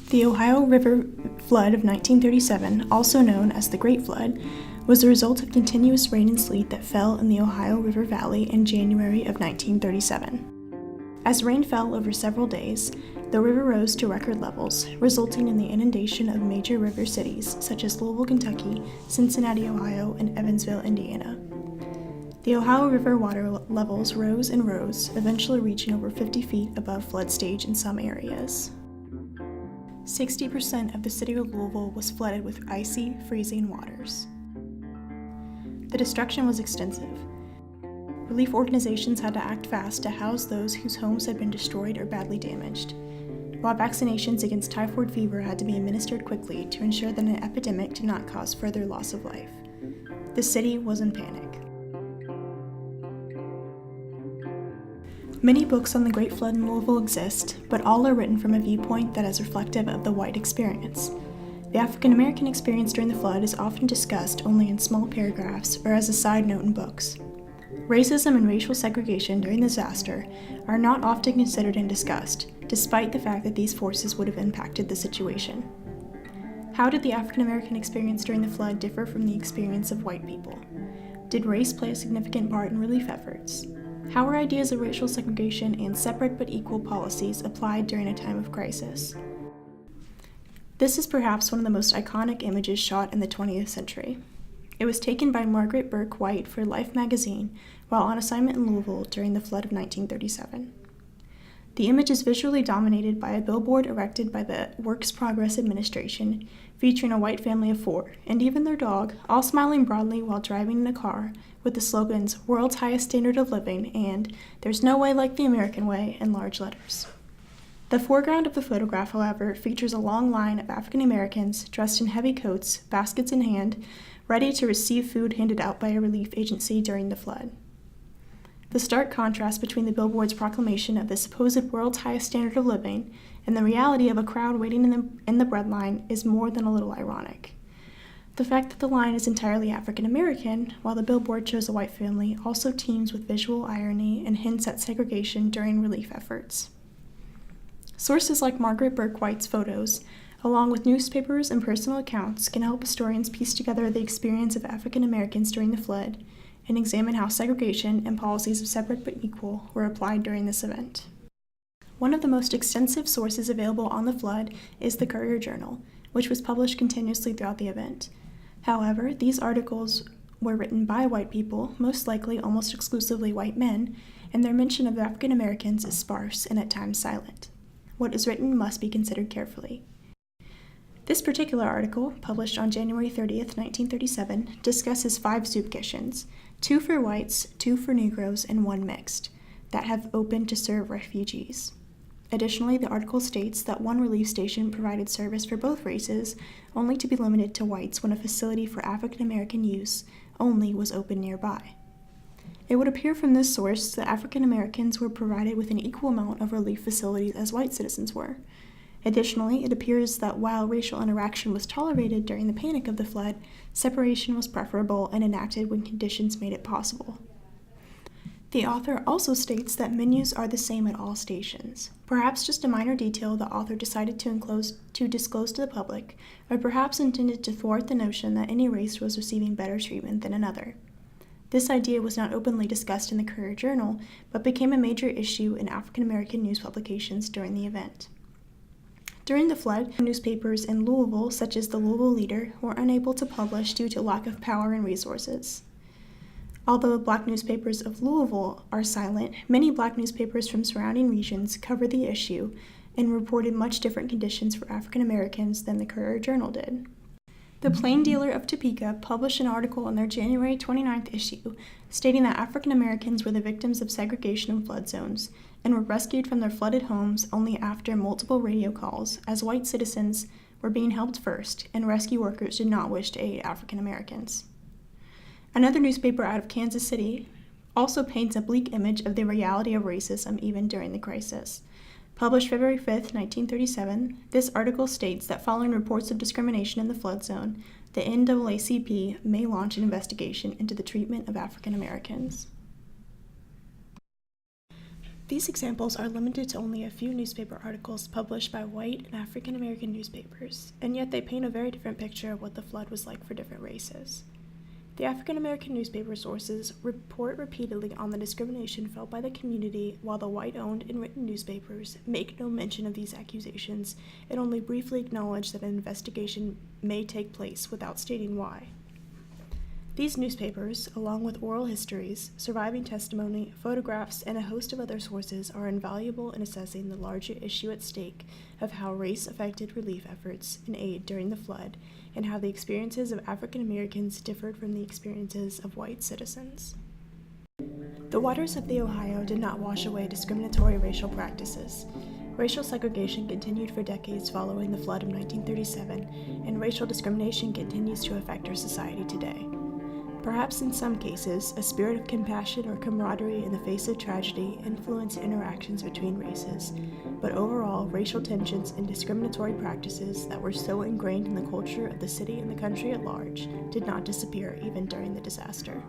The Ohio River flood of 1937, also known as the Great Flood, was the result of continuous rain and sleet that fell in the Ohio River Valley in January of 1937. As rain fell over several days, the river rose to record levels, resulting in the inundation of major river cities such as Louisville, Kentucky, Cincinnati, Ohio, and Evansville, Indiana. The Ohio River water levels rose and rose, eventually reaching over 50 feet above flood stage in some areas. 60% of the city of Louisville was flooded with icy, freezing waters. The destruction was extensive. Relief organizations had to act fast to house those whose homes had been destroyed or badly damaged, while vaccinations against typhoid fever had to be administered quickly to ensure that an epidemic did not cause further loss of life. The city was in panic. Many books on the Great Flood in Louisville exist, but all are written from a viewpoint that is reflective of the white experience. The African American experience during the flood is often discussed only in small paragraphs or as a side note in books. Racism and racial segregation during the disaster are not often considered and discussed, despite the fact that these forces would have impacted the situation. How did the African American experience during the flood differ from the experience of white people? Did race play a significant part in relief efforts? How were ideas of racial segregation and separate but equal policies applied during a time of crisis? This is perhaps one of the most iconic images shot in the 20th century. It was taken by Margaret Burke White for Life magazine while on assignment in Louisville during the flood of 1937. The image is visually dominated by a billboard erected by the Works Progress Administration featuring a white family of 4, and even their dog, all smiling broadly while driving in a car with the slogans, "World's Highest Standard of Living," and "There's no way like the American way" in large letters. The foreground of the photograph, however, features a long line of African Americans dressed in heavy coats, baskets in hand, ready to receive food handed out by a relief agency during the flood. The stark contrast between the billboard's proclamation of the supposed world's highest standard of living and the reality of a crowd waiting in the bread line is more than a little ironic. The fact that the line is entirely African American, while the billboard shows a white family, also teems with visual irony and hints at segregation during relief efforts. Sources like Margaret Burke White's photos, along with newspapers and personal accounts, can help historians piece together the experience of African Americans during the flood and examine how segregation and policies of separate but equal were applied during this event. One of the most extensive sources available on the flood is the Courier-Journal, which was published continuously throughout the event. However, these articles were written by white people, most likely almost exclusively white men, and their mention of African Americans is sparse and at times silent. What is written must be considered carefully. This particular article, published on January 30th, 1937, discusses 5 soup kitchens, 2 for whites, 2 for Negroes, and 1 mixed, that have opened to serve refugees. Additionally, the article states that 1 relief station provided service for both races, only to be limited to whites when a facility for African American use only was open nearby. It would appear from this source that African Americans were provided with an equal amount of relief facilities as white citizens were. Additionally, it appears that while racial interaction was tolerated during the panic of the flood, separation was preferable and enacted when conditions made it possible. The author also states that menus are the same at all stations, perhaps just a minor detail the author decided to disclose to the public, or perhaps intended to thwart the notion that any race was receiving better treatment than another. This idea was not openly discussed in the Courier-Journal, but became a major issue in African American news publications during the event. During the flood, newspapers in Louisville, such as the Louisville Leader, were unable to publish due to lack of power and resources. Although Black newspapers of Louisville are silent, many Black newspapers from surrounding regions covered the issue and reported much different conditions for African Americans than the Courier-Journal did. The Plain Dealer of Topeka published an article in their January 29th issue stating that African Americans were the victims of segregation in flood zones and were rescued from their flooded homes only after multiple radio calls, as white citizens were being helped first and rescue workers did not wish to aid African Americans. Another newspaper out of Kansas City also paints a bleak image of the reality of racism even during the crisis. Published February 5, 1937, this article states that following reports of discrimination in the flood zone, the NAACP may launch an investigation into the treatment of African Americans. These examples are limited to only a few newspaper articles published by white and African American newspapers, and yet they paint a very different picture of what the flood was like for different races. The African American newspaper sources report repeatedly on the discrimination felt by the community, while the white-owned and written newspapers make no mention of these accusations and only briefly acknowledge that an investigation may take place without stating why. These newspapers, along with oral histories, surviving testimony, photographs, and a host of other sources, are invaluable in assessing the larger issue at stake of how race affected relief efforts and aid during the flood, and how the experiences of African Americans differed from the experiences of white citizens. The waters of the Ohio did not wash away discriminatory racial practices. Racial segregation continued for decades following the flood of 1937, and racial discrimination continues to affect our society today. Perhaps in some cases, a spirit of compassion or camaraderie in the face of tragedy influenced interactions between races, but overall, racial tensions and discriminatory practices that were so ingrained in the culture of the city and the country at large did not disappear even during the disaster.